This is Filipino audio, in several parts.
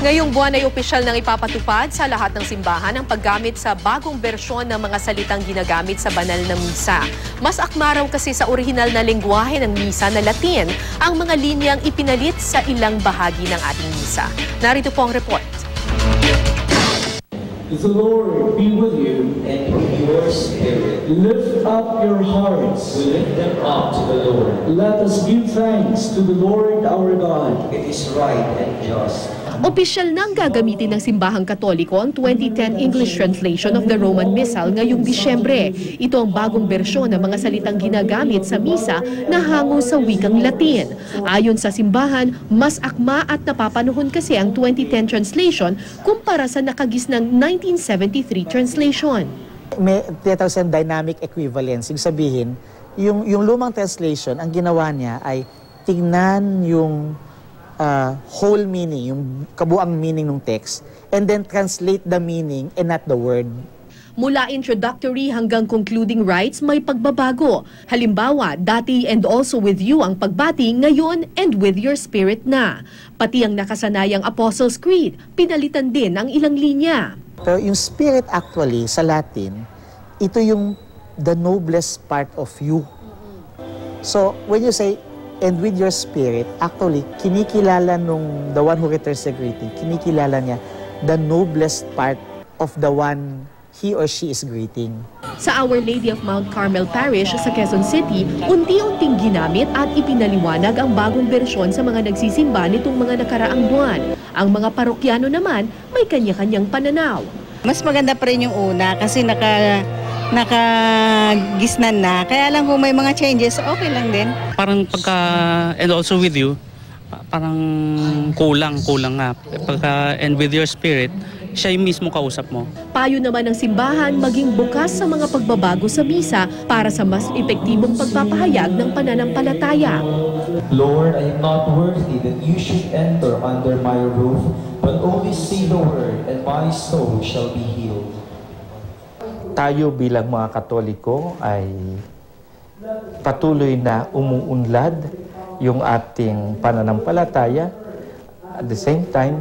Ngayong buwan ay opisyal nang ipapatupad sa lahat ng simbahan ang paggamit sa bagong bersyon ng mga salitang ginagamit sa banal na misa. Mas akma raw kasi sa orihinal na lengguwahe ng misa na Latin ang mga linyang ipinalit sa ilang bahagi ng ating misa. Narito po ang report. The Lord be with you, and with your spirit. Lift up your hearts. We lift them up to the Lord. Let us give thanks to the Lord our God. It is right and just. Opisyal nang gagamitin ng Simbahang Katoliko ang 2010 English translation of the Roman Missal ngayong Disyembre. Ito ang bagong bersyon ng mga salitang ginagamit sa misa na hango sa wikang Latin. Ayon sa simbahan, mas akma at napapanahon kasi ang 2010 translation kumpara sa nakagis ng 1973 translation. May tinatawag sa dynamic equivalence. Yung sabihin, yung lumang translation, ang ginawa niya ay tingnan yung whole meaning, yung kabuang meaning ng text, and then translate the meaning and not the word. Mula introductory hanggang concluding rites, may pagbabago. Halimbawa, dati and also with you ang pagbati, ngayon and with your spirit na. Pati ang nakasanayang Apostles' Creed, pinalitan din ang ilang linya. Pero yung spirit actually, sa Latin, ito yung the noblest part of you. So, when you say, and with your spirit, actually, kinikilala nung the one who returns the greeting, kinikilala niya the noblest part of the one he or she is greeting. Sa Our Lady of Mount Carmel Parish sa Quezon City, unti-unting ginamit at ipinaliwanag ang bagong bersyon sa mga nagsisimba nitong mga nakaraang buwan. Ang mga parokyano naman may kanya-kanyang pananaw. Mas maganda pa rin yung una kasi nakagisnan na. Kaya lang kung may mga changes, okay lang din. Parang pagka, and also with you, parang kulang nga. Pagka, and with your spirit, siya yung mismo kausap mo. Payo naman ng simbahan maging bukas sa mga pagbabago sa misa para sa mas epektibong pagpapahayag ng pananampalataya. Lord, I am not worthy that you should enter under my roof, but only say the word, and my soul shall be healed. Tayo bilang mga Katoliko ay patuloy na umuunlad yung ating pananampalataya. At the same time,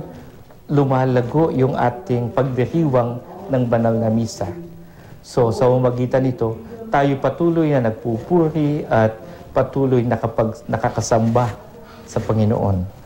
lumalago yung ating pagdiriwang ng banal na misa. So sa pamamagitan nito, tayo patuloy na nagpupuri at patuloy nakakasamba sa Panginoon.